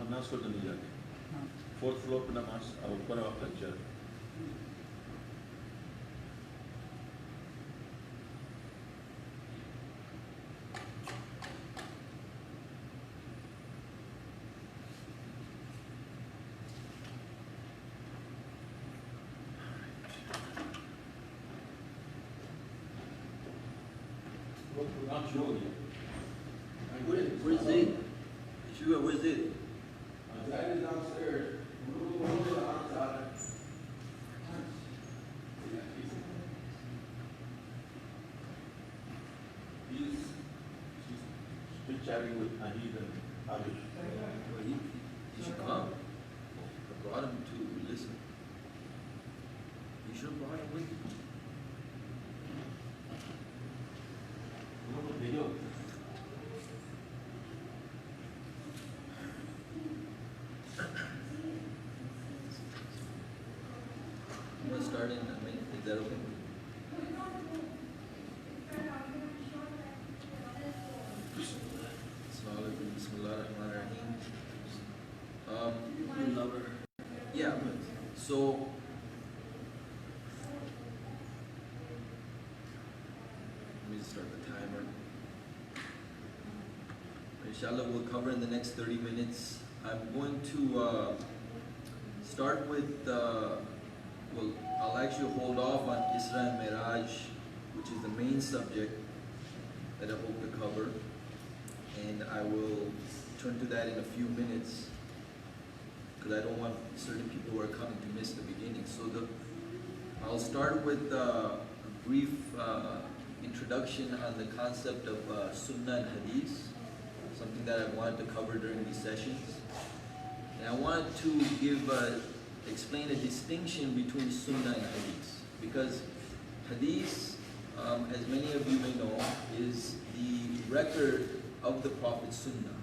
नमाज को तो नहीं जाते, 4th फ्लोर पे नमाज और ऊपर आप lecture. Where's it? Sure, where's it? That is downstairs. He's still chatting with Hadith and Hadith. Well, he should come. I brought him to listen. You should have brought him with you. Video. I'm going to start in a minute. Is that okay? Bismillahirrahmanirrahim. Yeah, so let me start the timer. Inshallah, we'll cover in the next 30 minutes. I'm going to start with, well, I'll actually hold off on Isra and Mairaj, which is the main subject that I hope to cover. And I will turn to that in a few minutes, because I don't want certain people who are coming to miss the beginning. So I'll start with a brief introduction on the concept of Sunnah and Hadith, something that I wanted to cover during these sessions. And I wanted to explain a distinction between Sunnah and Hadith, because Hadith, as many of you may know, is the record of the Prophet's Sunnah.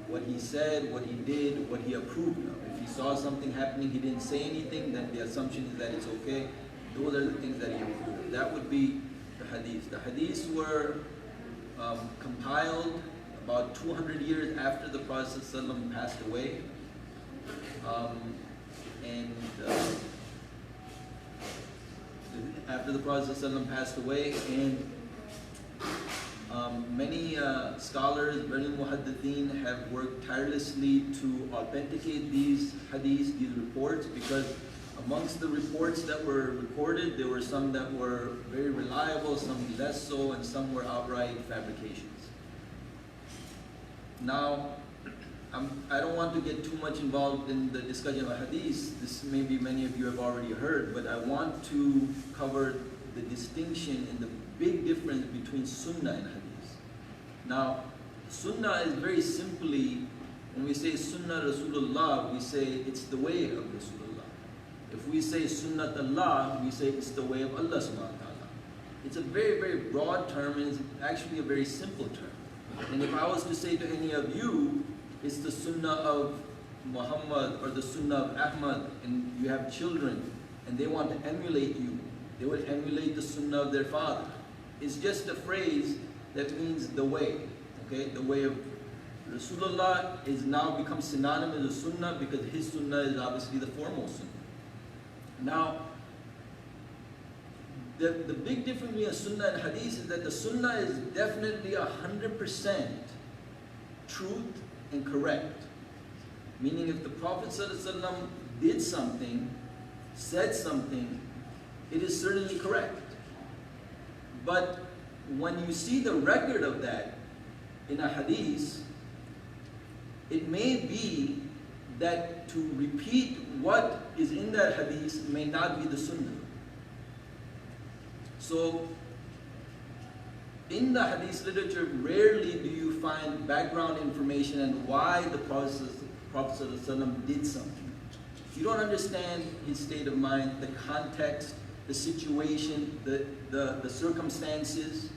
What he said, what he did, what he approved of. If he saw something happening, he didn't say anything, then the assumption is that it's okay. Those are the things that he approved. That would be the Hadith. The Hadiths were compiled about 200 years after the Prophet ﷺ passed away. After the Prophet ﷺ passed away, and many scholars, many muhaddithin have worked tirelessly to authenticate these hadiths, these reports, because amongst the reports that were recorded, there were some that were very reliable, some less so, and some were outright fabrications. Now, I don't want to get too much involved in the discussion of hadith. This maybe many of you have already heard, but I want to cover the distinction and the big difference between Sunnah and Hadith. Now, Sunnah is very simply, when we say Sunnah Rasulullah, we say it's the way of Rasulullah. If we say Sunnat Allah, we say it's the way of Allah subhanahu wa ta'ala. It's a very, very broad term, and it's actually a very simple term. And if I was to say to any of you, it's the Sunnah of Muhammad or the Sunnah of Ahmad, and you have children, and they want to emulate you, they would emulate the Sunnah of their father. It's just a phrase that means the way, okay? The way of Rasulullah is now become synonymous with Sunnah, because his Sunnah is obviously the foremost Sunnah. Now, the big difference between a Sunnah and Hadith is that the Sunnah is definitely 100% truth and correct. Meaning if the Prophet ﷺ did something, said something, it is certainly correct. But when you see the record of that in a hadith, it may be that to repeat what is in that hadith may not be the sunnah. So, in the hadith literature, rarely do you find background information and why the Prophet ﷺ did something. You don't understand his state of mind, the context, the situation, the circumstances,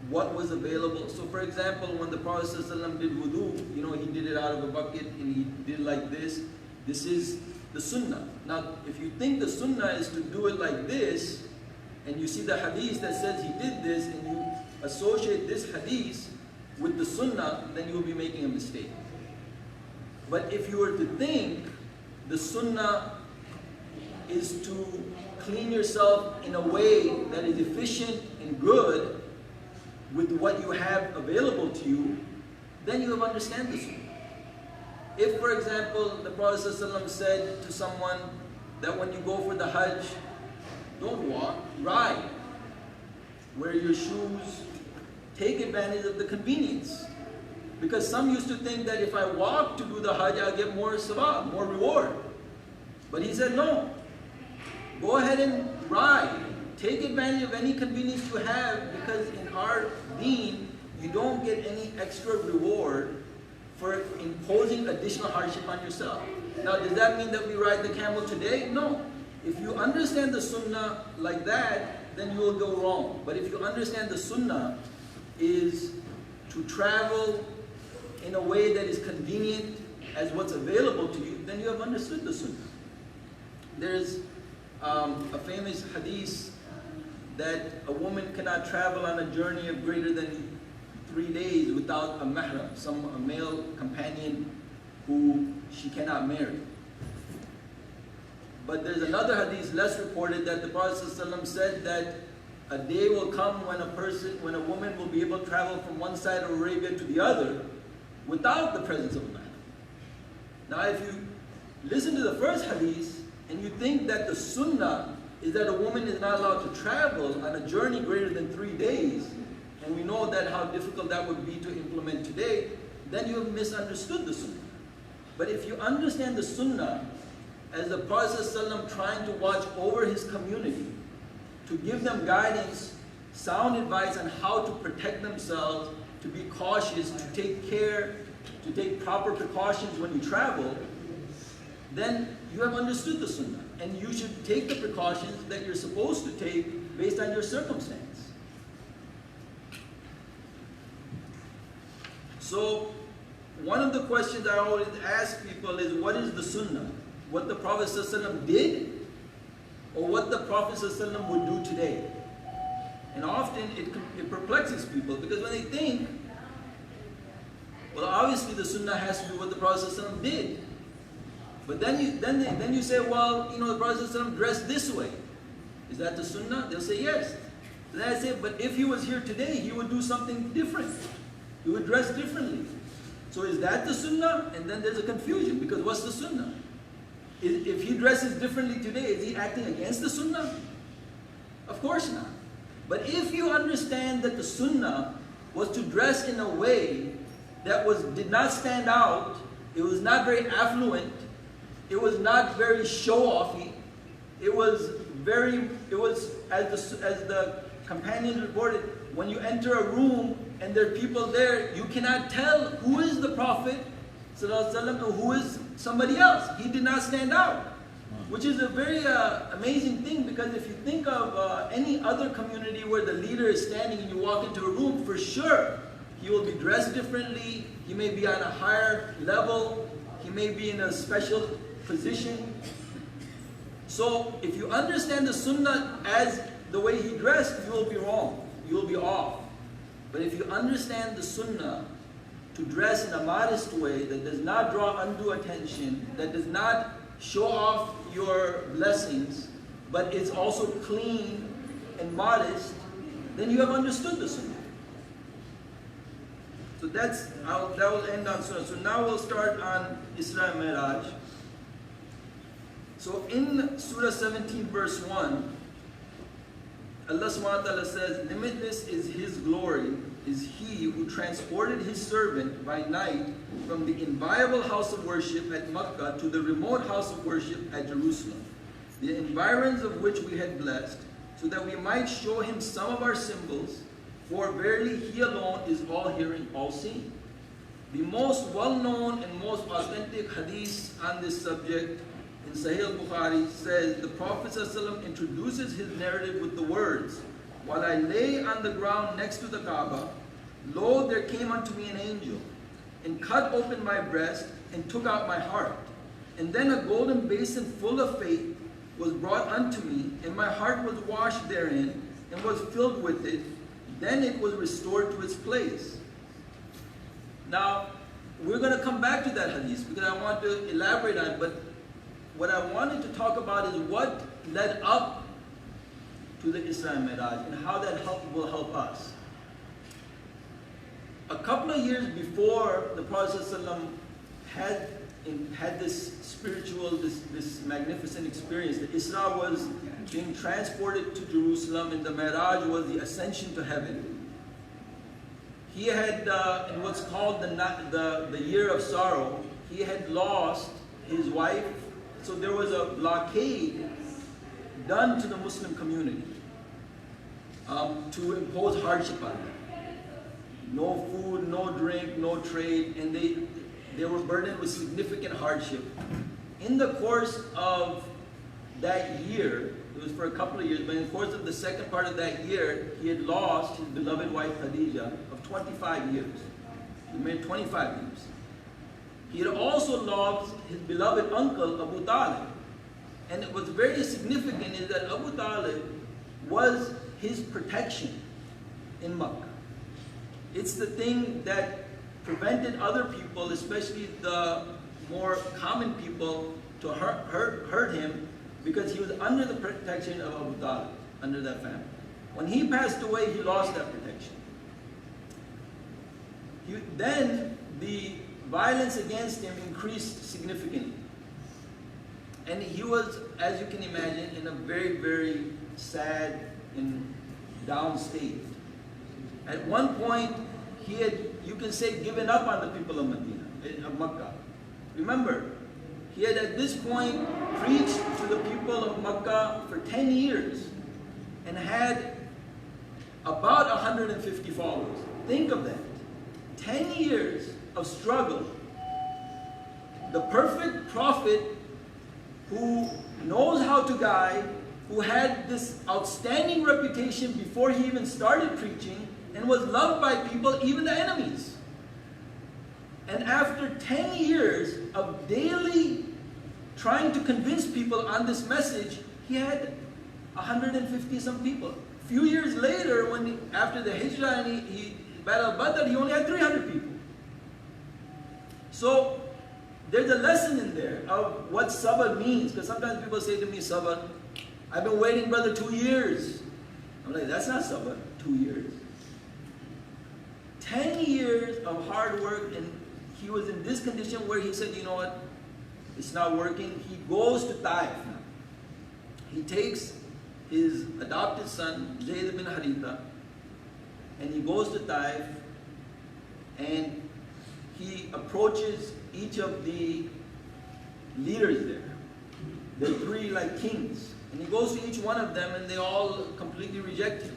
what was available. So for example, when the Prophet ﷺ did wudu, he did it out of a bucket and he did like this. This is the sunnah. Now, if you think the sunnah is to do it like this, and you see the hadith that says he did this, and you associate this hadith with the sunnah, then you will be making a mistake. But if you were to think, the sunnah is to clean yourself in a way that is efficient and good with what you have available to you, then you will understand the sunnah. If, for example, the Prophet ﷺ said to someone that when you go for the Hajj, don't walk, ride. Wear your shoes, take advantage of the convenience. Because some used to think that if I walk to do the Hajj, I'll get more sawab, more reward. But he said, no. Go ahead and ride. Take advantage of any convenience you have, because in our deen, you don't get any extra reward for imposing additional hardship on yourself. Now, does that mean that we ride the camel today? No. If you understand the sunnah like that, then you will go wrong. But if you understand the sunnah is to travel in a way that is convenient as what's available to you, then you have understood the sunnah. There's a famous hadith that a woman cannot travel on a journey of greater than 3 days without a mahram, a male companion who she cannot marry. But there's another hadith less reported that the Prophet ﷺ said that a day will come when a woman will be able to travel from one side of Arabia to the other without the presence of a mahram. Now, if you listen to the first hadith and you think that the sunnah is that a woman is not allowed to travel on a journey greater than 3 days, and we know that how difficult that would be to implement today, then you have misunderstood the sunnah. But if you understand the sunnah as the Prophet ﷺ trying to watch over his community, to give them guidance, sound advice on how to protect themselves, to be cautious, to take care, to take proper precautions when you travel, then you have understood the sunnah. And you should take the precautions that you're supposed to take based on your circumstance. So, one of the questions I always ask people is, what is the sunnah? What the Prophet ﷺ did, or what the Prophet ﷺ would do today? And often it perplexes people, because when they think, well, obviously the sunnah has to do what the Prophet ﷺ did. But then you say, well, you know, the Prophet ﷺ dressed this way. Is that the sunnah? They'll say yes. Then I say, but if he was here today, he would do something different. He would dress differently. So is that the sunnah? And then there's a confusion, because what's the sunnah? If he dresses differently today, is he acting against the sunnah? Of course not. But if you understand that the sunnah was to dress in a way that did not stand out, it was not very affluent, it was not very show-offy, it was as the companions reported, when you enter a room and there are people there, you cannot tell who is the Prophet ﷺ and who is somebody else. He did not stand out, which is a very amazing thing, because if you think of any other community where the leader is standing and you walk into a room, for sure he will be dressed differently, he may be on a higher level, he may be in a special position. So if you understand the sunnah as the way he dressed, you will be wrong, you will be off. But if you understand the sunnah to dress in a modest way that does not draw undue attention, that does not show off your blessings, but is also clean and modest, then you have understood the sunnah. So that will end on sunnah. So now we'll start on Isra and Mairaj. So in Surah 17 verse 1, Allah subhanahu wa ta'ala says, limitless is His glory, is He who transported His servant by night from the inviolable house of worship at Makkah to the remote house of worship at Jerusalem, the environs of which we had blessed, so that we might show Him some of our symbols, for verily He alone is all hearing, all seeing. The most well-known and most authentic hadith on this subject in Sahih al-Bukhari says, the Prophet ﷺ introduces his narrative with the words, while I lay on the ground next to the Kaaba, lo, there came unto me an angel, and cut open my breast, and took out my heart. And then a golden basin full of faith was brought unto me, and my heart was washed therein, and was filled with it. Then it was restored to its place. Now, we're going to come back to that hadith because I want to elaborate on it, but what I wanted to talk about is what led up to the Isra and Mairaj and how that will help us. A couple of years before the Prophet ﷺ had this spiritual, this magnificent experience, the Isra was being transported to Jerusalem and the Mairaj was the ascension to heaven. He had, in what's called the year of sorrow, he had lost his wife, so there was a blockade done to the Muslim community to impose hardship on them. No food, no drink, no trade, and they were burdened with significant hardship. In the course of that year, it was for a couple of years, but in the course of the second part of that year, he had lost his beloved wife Khadija of 25 years. He married 25 years. He had also lost his beloved uncle Abu Talib. And it was very significant is that Abu Talib was his protection in Makkah. It's the thing that prevented other people, especially the more common people, to hurt him because he was under the protection of Abu Talib, under that family. When he passed away, he lost that protection. Then the violence against him increased significantly. And he was, as you can imagine, in a very, very sad and down state. At one point, he had, you can say, given up on the people of Makkah. Remember, he had at this point preached to the people of Makkah for 10 years and had about 150 followers. Think of that. 10 years of struggle. The perfect prophet who knows how to guide, who had this outstanding reputation before he even started preaching, and was loved by people, even the enemies. And after 10 years of daily trying to convince people on this message, he had 150 some people. A few years later, after the Hijrah and he Battle Badr, he only had 300 people. So there's a lesson in there of what sabr means, because sometimes people say to me, sabr, I've been waiting, brother, 2 years. I'm like, that's not sabr, 2 years. 10 years of hard work, and he was in this condition where he said, you know what, it's not working. He goes to Taif now. He takes his adopted son, Zayd bin Haritha, and he goes to Taif, and he approaches each of the leaders there. The three like kings. And he goes to each one of them, and they all completely reject him.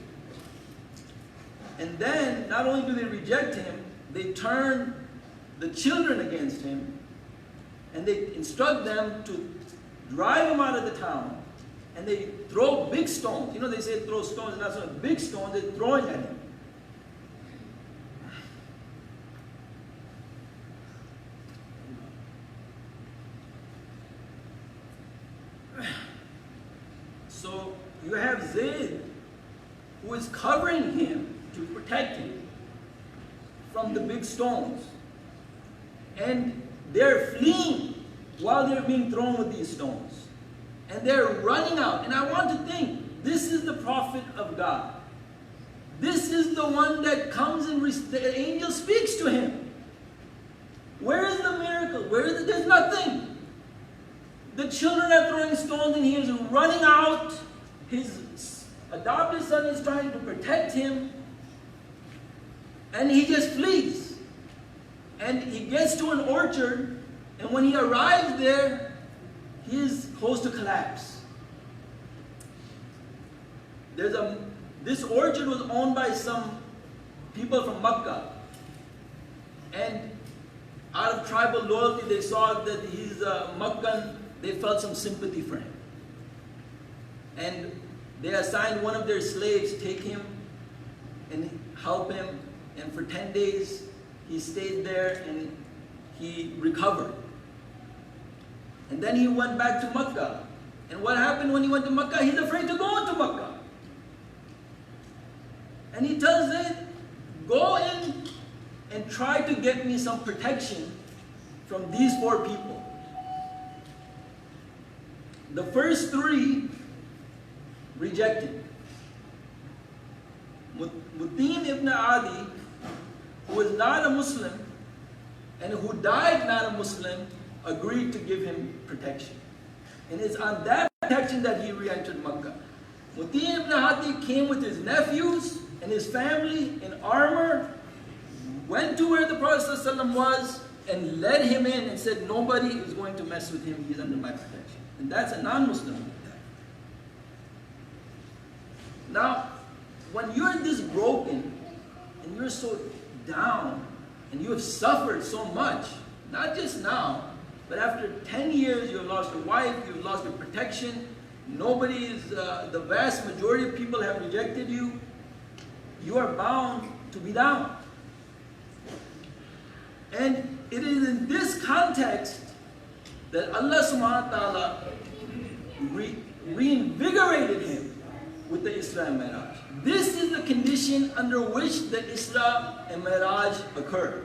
And then, not only do they reject him, they turn the children against him, and they instruct them to drive him out of the town, and they throw big stones. You know, they say throw stones, and that's not big stones, they're throwing at him. So you have Zayd, who is covering him to protect him from the big stones. And they're fleeing while they're being thrown with these stones. And they're running out. And I want to think, this is the prophet of God. This is the one that comes and the angel speaks to him. Where is the miracle? There's nothing. The children are throwing stones and he is running out. His adopted son is trying to protect him. And he just flees. And he gets to an orchard. And when he arrives there, he is close to collapse. This orchard was owned by some people from Makkah. And out of tribal loyalty, they saw that he's a Makkan. They felt some sympathy for him. And they assigned one of their slaves to take him and help him. And for 10 days, he stayed there and he recovered. And then he went back to Makkah. And what happened when he went to Makkah? He's afraid to go into Makkah. And he tells them, go in and try to get me some protection from these 4 people. The first 3 rejected. Mutim ibn Adi, who was not a Muslim and who died not a Muslim, agreed to give him protection. And it's on that protection that he re-entered Makkah. Mutim ibn Adi came with his nephews and his family in armor, went to where the Prophet ﷺ was, and led him in and said, nobody is going to mess with him, he's under my protection. And that's a non-Muslim. Now, when you're this broken, and you're so down, and you have suffered so much, not just now, but after 10 years, you have lost your wife, you've lost your protection, nobody is, the vast majority of people have rejected you, you are bound to be down. And it is in this context that Allah subhanahu wa ta'ala reinvigorated him with the Isra and Mairaj. This is the condition under which the Isra and Mairaj occurred.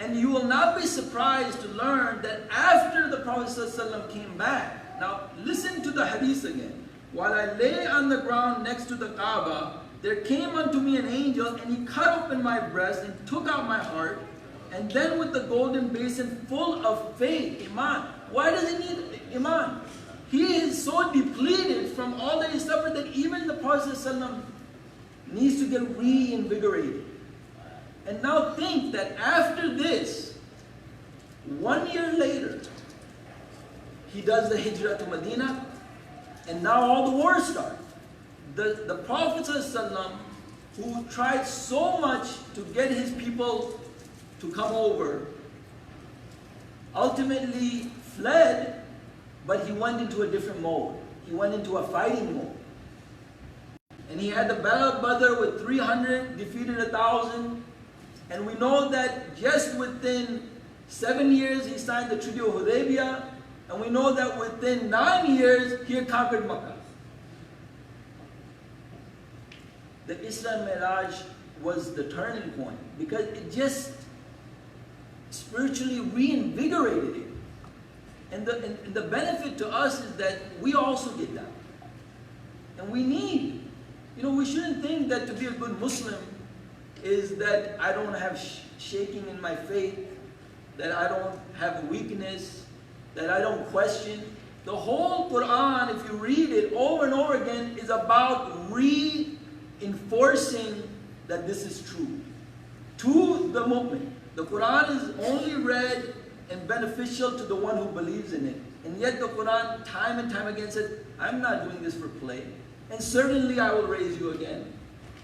And you will not be surprised to learn that after the Prophet ﷺ came back, now listen to the hadith again. While I lay on the ground next to the Kaaba, there came unto me an angel, and he cut open my breast and took out my heart, and then with the golden basin full of faith, Iman. Why does he need Iman? He is so depleted from all that he suffered that even the Prophet ﷺ needs to get reinvigorated. And now think that after this, 1 year later, he does the hijrah to Medina, and now all the wars start. The Prophet ﷺ, who tried so much to get his people to come over, ultimately fled, but he went into a different mode. He went into a fighting mode. And he had the Battle of Badr with 300, defeated 1,000. And we know that just within 7 years, he signed the Treaty of Hudaybiyah. And we know that within 9 years, he had conquered Makkah. The Isra and Mairaj was the turning point, because it just spiritually reinvigorated it. And the benefit to us is that we also get that. And we need, we shouldn't think that to be a good Muslim is that I don't have shaking in my faith, that I don't have weakness, that I don't question. The whole Quran, if you read it over and over again, is about reinforcing that this is true. To the mu'min. The Quran is only read and beneficial to the one who believes in it. And yet the Quran time and time again says, I'm not doing this for play. And certainly I will raise you again.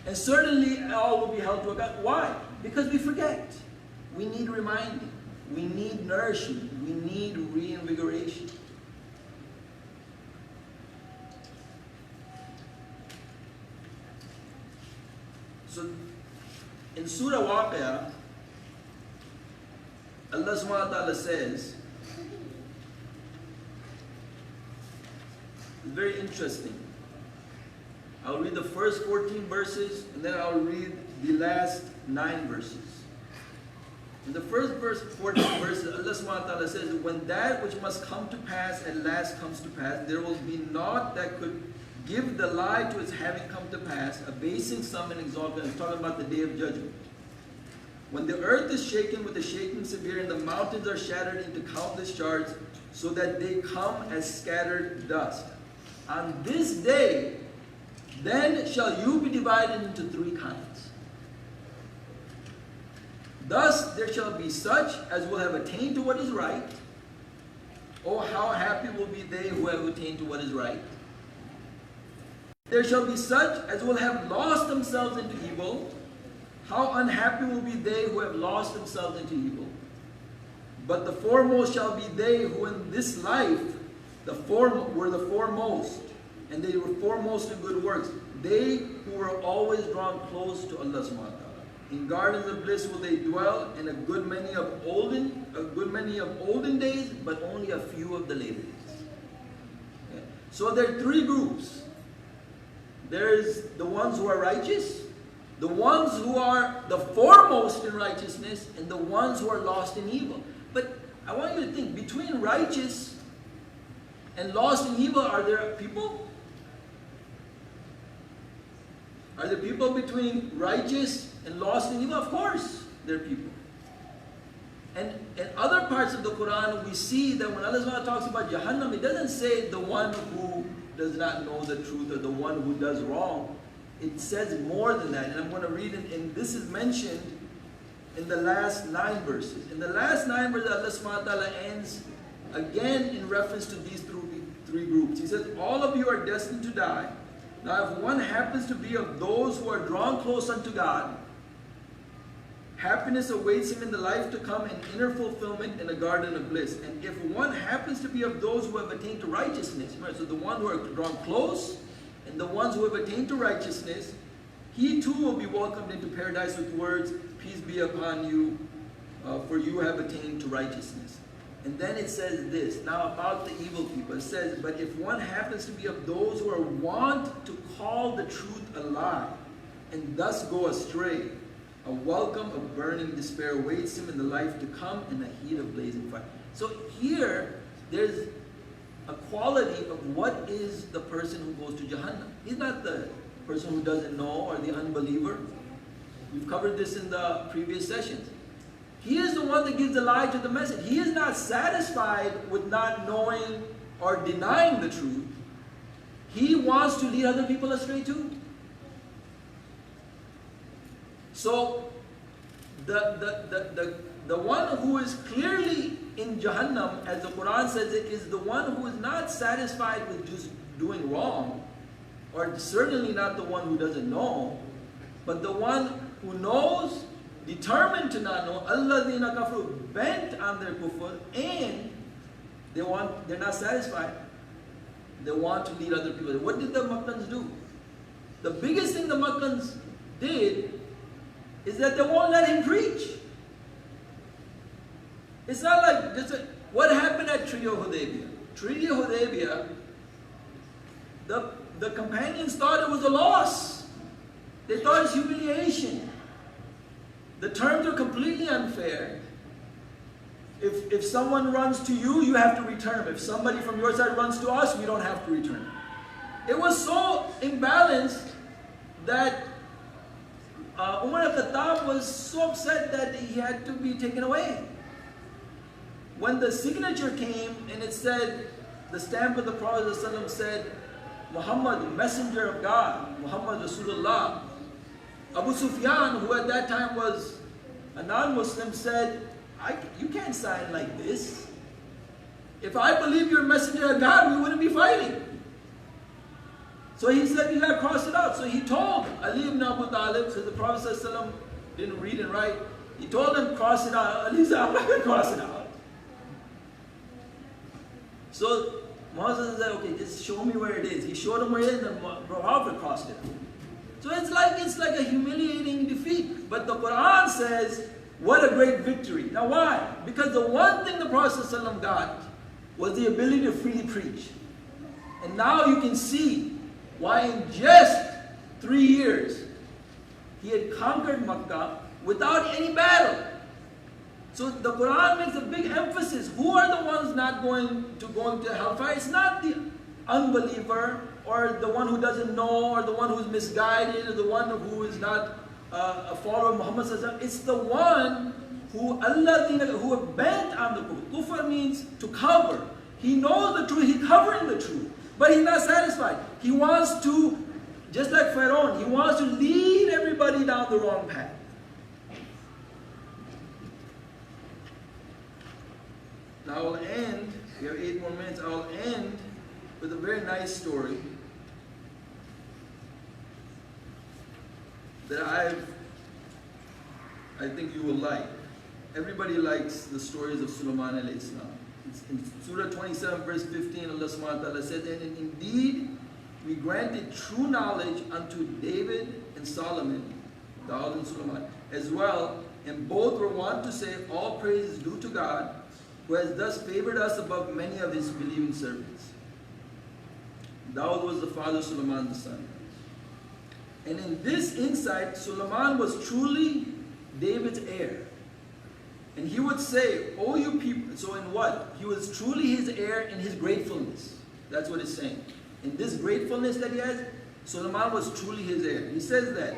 And certainly all will be held to account. Why? Because we forget. We need reminding. We need nourishment. We need reinvigoration. So in Surah Waqi'ah, Allah subhanahu wa ta'ala says, it's very interesting. I'll read the first 14 verses, and then I'll read the last 9 verses. In the first 14 verses, Allah subhanahu wa ta'ala says, when that which must come to pass at last comes to pass, there will be naught that could give the lie to its having come to pass, abasing some and exalting. It's talking about the day of judgment. When the earth is shaken with a shaking severe, and the mountains are shattered into countless shards, so that they come as scattered dust. On this day, then shall you be divided into 3 kinds. Thus there shall be such as will have attained to what is right. Oh, how happy will be they who have attained to what is right. There shall be such as will have lost themselves into evil. How unhappy will be they who have lost themselves into evil. But the foremost shall be they who in this life were the foremost, and they were foremost in good works. They who were always drawn close to Allah subhanahu wa ta'ala. In gardens of bliss will they dwell, and a good many of olden days, but only a few of the later days. Okay? So there are 3 groups. There is the ones who are righteous, the ones who are the foremost in righteousness and the ones who are lost in evil. But I want you to think, between righteous and lost in evil, are there people? Are there people between righteous and lost in evil? Of course, there are people. And in other parts of the Quran, we see that when Allah Subhanahu wa Ta'ala talks about Jahannam, it doesn't say the one who does not know the truth or the one who does wrong. It says more than that. And I'm going to read it, and this is mentioned in the last 9 verses. In the last 9 verses, Allah Subhanahu wa Ta'ala ends again in reference to these three groups. He says, all of you are destined to die. Now if one happens to be of those who are drawn close unto God, happiness awaits him in the life to come and inner fulfillment in a garden of bliss. And if one happens to be of those who have attained to righteousness, right, so the ones who are drawn close and the ones who have attained to righteousness, he too will be welcomed into paradise with words, peace be upon you, for you have attained to righteousness. And then it says this, now about the evil people. It says, but if one happens to be of those who are wont to call the truth a lie, and thus go astray, a welcome of burning despair awaits him in the life to come in the heat of blazing fire. So here, there's a quality of what is the person who goes to Jahannam. He's not the person who doesn't know or the unbeliever. We've covered this in the previous sessions. He is the one that gives the lie to the message. He is not satisfied with not knowing or denying the truth. He wants to lead other people astray too. So, the one who is clearly in Jahannam, as the Quran says it, is the one who is not satisfied with just doing wrong, or certainly not the one who doesn't know, but the one who knows, determined to not know, alladhina kafaru, bent on their kufr, and they're not satisfied. They want to lead other people. What did the Makkans do? The biggest thing the Makkans did is that they won't let him preach. It's not like just what happened at Treaty of Hudaybiyah. Treaty of Hudaybiyah, the companions thought it was a loss. They thought it's humiliation. The terms are completely unfair. If someone runs to you, you have to return. If somebody from your side runs to us, we don't have to return. It was so imbalanced that Umar al-Khattab was so upset that he had to be taken away. When the signature came and it said, the stamp of the Prophet ﷺ said, Muhammad, messenger of God, Muhammad Rasulullah, Abu Sufyan, who at that time was a non-Muslim, said, you can't sign like this. If I believe you're a messenger of God, we wouldn't be fighting. So he said, you got to cross it out. So he told Ali ibn Abu Talib, because the Prophet ﷺ didn't read and write, he told him, cross it out. Ali said, I'm not going to cross it out. So Moses said, okay, just show me where it is. He showed him where it is, and Prophet crossed it out. So it's like a humiliating defeat. But the Quran says, what a great victory. Now why? Because the one thing the Prophet ﷺ got was the ability to freely preach. And now you can see why in just 3 years he had conquered Makkah without any battle. So the Quran makes a big emphasis. Who are the ones not going to hellfire? It's not the unbeliever or the one who doesn't know or the one who's misguided or the one who is not a follower of Muhammad ﷺ. It's the one who are bent on the kufr. Kufr means to cover. He knows the truth, he's covering the truth, but he's not satisfied. He wants to, just like Pharaoh, he wants to lead everybody down the wrong path. Now I'll end, we have 8 more minutes, I'll end with a very nice story that I think you will like. Everybody likes the stories of Sulaiman alayhi salam. In Surah 27 verse 15, Allah subhanahu wa ta'ala said, and indeed we granted true knowledge unto David and Solomon, Daud and Sulaiman, as well, and both were wont to say, all praise is due to God, who has thus favored us above many of his believing servants. Daud was the father, Sulaiman the son. And in this insight, Suleiman was truly David's heir. And he would say, "Oh, you people," so in what? He was truly his heir in his gratefulness. That's what it's saying. In this gratefulness that he has, Suleiman was truly his heir. He says that,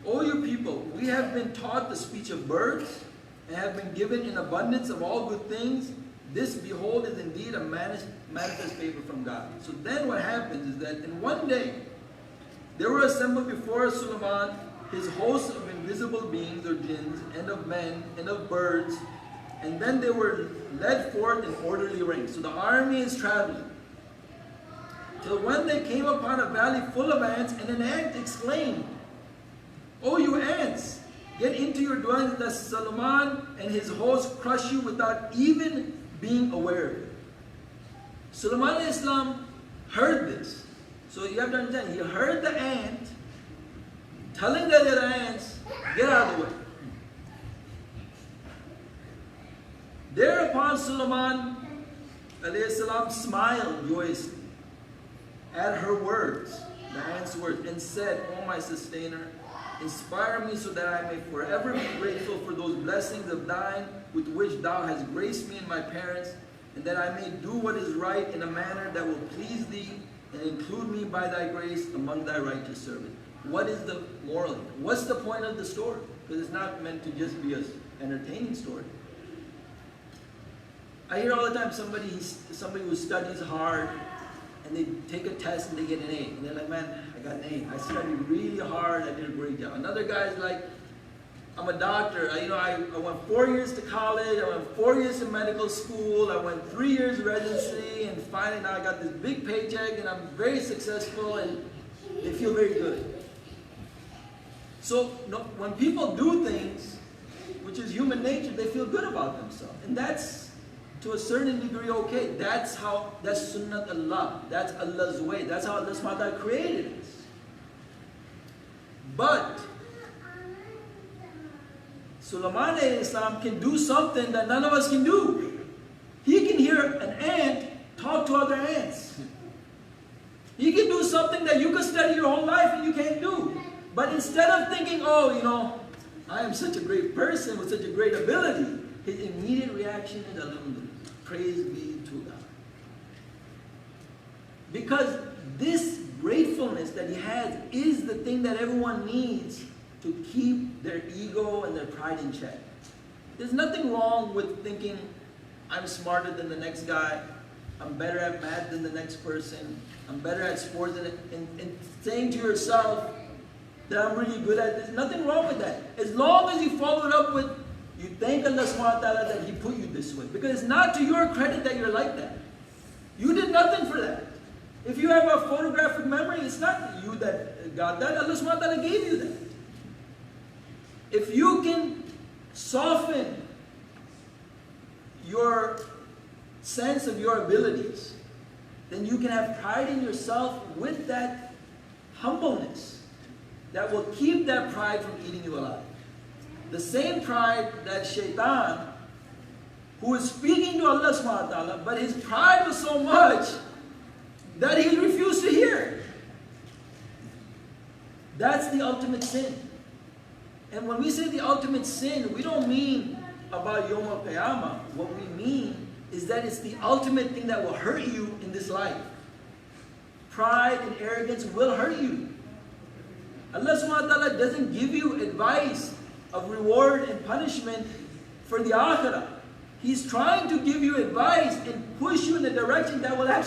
"O you people, we have been taught the speech of birds, and have been given in abundance of all good things. This, behold, is indeed a manifest favor from God." So then what happens is that in one day, there were assembled before Suleiman his hosts of invisible beings or jinns, and of men, and of birds, and then they were led forth in orderly ranks. So the army is traveling. Till when they came upon a valley full of ants, and an ant exclaimed, "O you ants, get into your dwellings, lest Suleiman and his host crush you without even being aware of it." Suleiman Islam heard this. So you have to understand, he heard the ant telling the other ants, "Get out of the way." Thereupon Suleiman alayhi salam smiled joyously at her words, the ant's words, and said, "O my sustainer, inspire me so that I may forever be grateful for those blessings of thine with which thou hast graced me and my parents, and that I may do what is right in a manner that will please thee, and include me by thy grace among thy righteous servants." What is the moral here? What's the point of the story? Because it's not meant to just be an entertaining story. I hear all the time somebody who studies hard, and they take a test and they get an A. And they're like, "Man, I got an A. I studied really hard. I did a great job." Another guy's like, "I'm a doctor. I went 4 years to college. I went 4 years to medical school. I went 3 years residency. And finally now I got this big paycheck and I'm very successful." And they feel very good. So when people do things, which is human nature, they feel good about themselves. And that's to a certain degree okay. That's Sunnah Allah. That's Allah's way. That's how Allah subhanahu wa ta'ala created us. But Suleiman alayhi salam can do something that none of us can do. He can hear an ant talk to other ants. He can do something that you could study your whole life and you can't do. But instead of thinking, "Oh, I am such a great person with such a great ability," his immediate reaction is, "Alhamdulillah, praise be to God." Because this gratefulness that he has is the thing that everyone needs to keep their ego and their pride in check. There's nothing wrong with thinking, "I'm smarter than the next guy, I'm better at math than the next person, I'm better at sports," and saying to yourself that "I'm really good at this." Nothing wrong with that. As long as you follow it up with, you thank Allah subhanahu wa ta'ala that He put you this way. Because it's not to your credit that you're like that. You did nothing for that. If you have a photographic memory, it's not you that got that. Allah subhanahu wa ta'ala gave you that. If you can soften your sense of your abilities, then you can have pride in yourself with that humbleness that will keep that pride from eating you alive. The same pride that Shaitan, who is speaking to Allah subhanahu wa ta'ala, but his pride was so much that he refused to hear. That's the ultimate sin. And when we say the ultimate sin, we don't mean about Yawm al-Qiyamah. What we mean is that it's the ultimate thing that will hurt you in this life. Pride and arrogance will hurt you. Allah subhanahu wa ta'ala doesn't give you advice of reward and punishment for the akhirah. He's trying to give you advice and push you in the direction that will actually